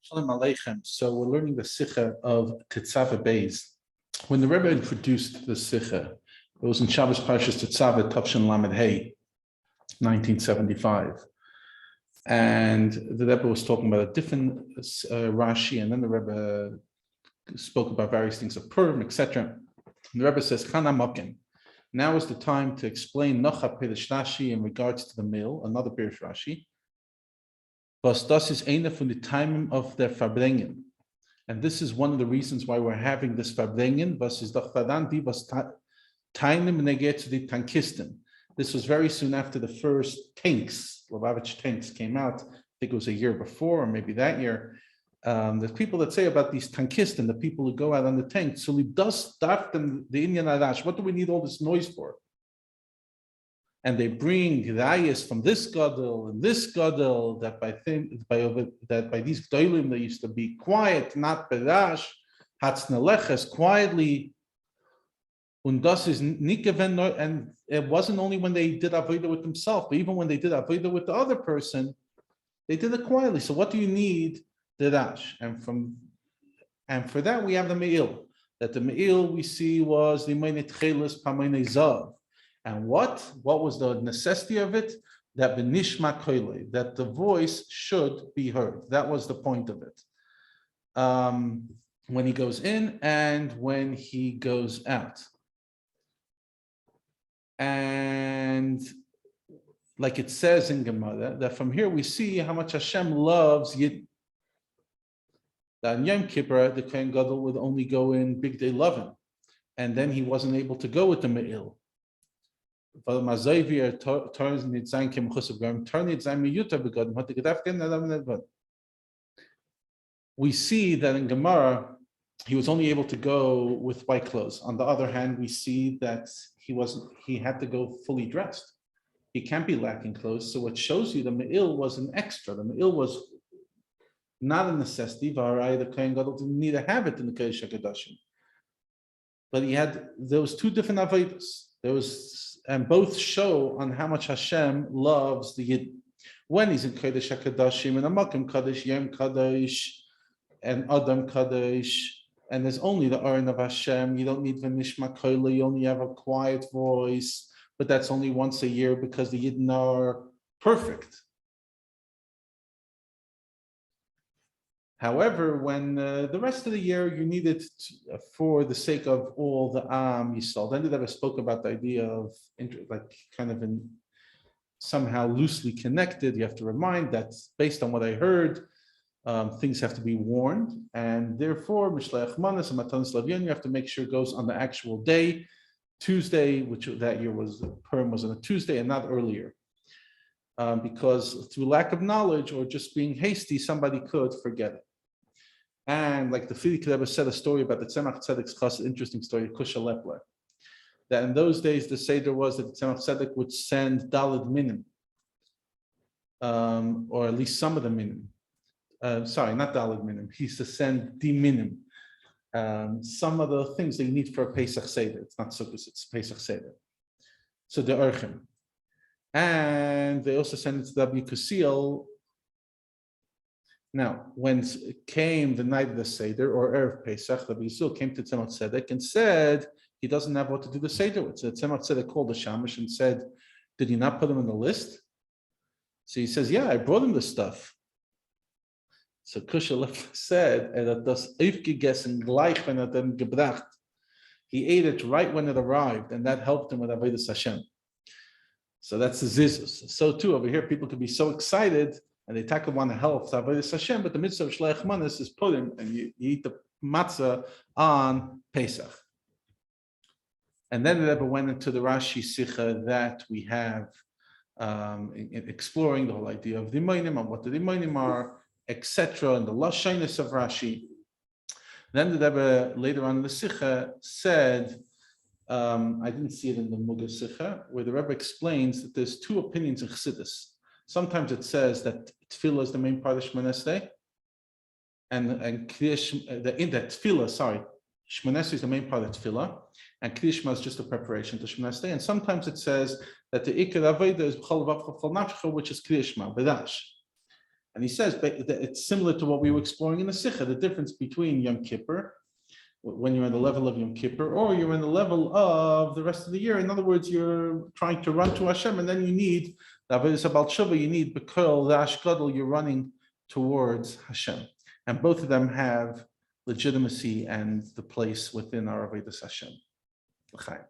Shalom Aleichem. So we're learning the Sikha of Tetzave Beis. When the Rebbe introduced the Sikha, it was in Shabbos Parshas Tetzave, Tavshin Lamed Hey, 1975. And the Rebbe was talking about a different Rashi, and then the Rebbe spoke about various things of Purim, etc. And the Rebbe says, Chana Mokin. Now is the time to explain Nocha Perish Rashi in regards to the mill, another Perish Rashi. But das is eine von the time of their Farbrengen. And this is one of the reasons why we're having this Farbrengen. Was is doch daran die was teinem neget zu die Tankisten. This was very soon after the first tanks, Lubavitch tanks came out. I think it was a year before, or maybe that year. There's people that say about these tankisten, the people who go out on the tank. So does start them the Indian Arash. What do we need all this noise for? And they bring rayas from this gadol and this gadol that by these gdolim they used to be quiet, not berash, hatzneleches, quietly. And das is nikeven, and it wasn't only when they did avodah with themselves, but even when they did avodah with the other person, they did it quietly. So what do you need? The rash, and for that we have the me'il. That the me'il we see was the meinet chelis pamayne zav. And what was the necessity of it? That benishma koile, that the voice should be heard. That was the point of it. When he goes in and when he goes out. And like it says in Gemara, that from here we see how much Hashem loves Yidden. That in Yom Kippur, the Kohen Gadol would only go in Big Day Lovin, and then he wasn't able to go with the Me'il. We see that in Gemara, he was only able to go with white clothes. On the other hand, we see that he had to go fully dressed. He can't be lacking clothes. So it shows you the Me'il was an extra. The Me'il was not a necessity. The Kohen Gadol didn't need to have it in the Kodesh HaKodashim. But there was two different avodas. And both show on how much Hashem loves the Yid. When he's in Kodesh HaKodashim, and Amakim Kadosh, Yom Kadosh, and Adam Kadosh, and there's only the Aron of Hashem. You don't need V'nishma Koile, you only have a quiet voice, but that's only once a year because the Yidden are perfect. However, when the rest of the year you need it for the sake of all the Am Yisrael, then the Rebbe spoke about the idea of somehow loosely connected. You have to remind that based on what I heard, things have to be warned, and therefore Mishleach Manas and Matanis Lavyan, you have to make sure it goes on the actual day, Tuesday, which that year was Purim was on a Tuesday and not earlier. Because through lack of knowledge or just being hasty, somebody could forget it. And like the Frierdiker Rebbe said a story about the Tzemach Tzedek's Chossid, interesting story, Kusha Lepler, that in those days the Seder was that the Tzemach Tzedek would send Daled Minim, or at least some of the Minim. Sorry, not Daled Minim. He used to send Di Minim, some of the things that you need for a Pesach Seder. It's not Sukkot, it's Pesach Seder. So the Urchim. And they also sent it to W. Kusil. Now, when it came the night of the Seder, or Erev Pesach, W. Kusil came to Tzemach Tzedek and said he doesn't have what to do the Seder with. So Tzemach Tzedek called the Shamash and said, did you not put him on the list? So he says, yeah, I brought him the stuff. So Kusha said, he ate it right when it arrived, and that helped him with Avodas Hashem. So that's the zizus. So too, over here, people could be so excited and they want to help Avodas Hashem, but the mitzvah of Shleich Manas is Purim, and you eat the matzah on Pesach. And then the Rebbe went into the Rashi Sikha that we have in exploring the whole idea of the Dimonim and what the Dimonim are, etc., and the Lashonis of Rashi. Then the Rebbe later on in the Sikha said, I didn't see it in the Muga Sikha, where the Rebbe explains that there's two opinions in Chassidus. Sometimes it says that Tefillah is the main part of Shmoneh Esrei, and Tefillah, Shmoneh Esrei is the main part of Tefillah, and Kriya Shema is just a preparation to Shmoneh Esrei. And sometimes it says that the Ikar Avodah is B'chol Vavcha Chol Nafshecha, which is Kriya Shema, B'dash. And he says that it's similar to what we were exploring in the Sikha, the difference between Yom Kippur, when you're at the level of Yom Kippur, or you're in the level of the rest of the year. In other words, you're trying to run to Hashem, and then you need the Avodas Bal Tshuva, you need Bekol, the Ashgadol, you're running towards Hashem. And both of them have legitimacy and the place within our Avodas Hashem. L'chaim.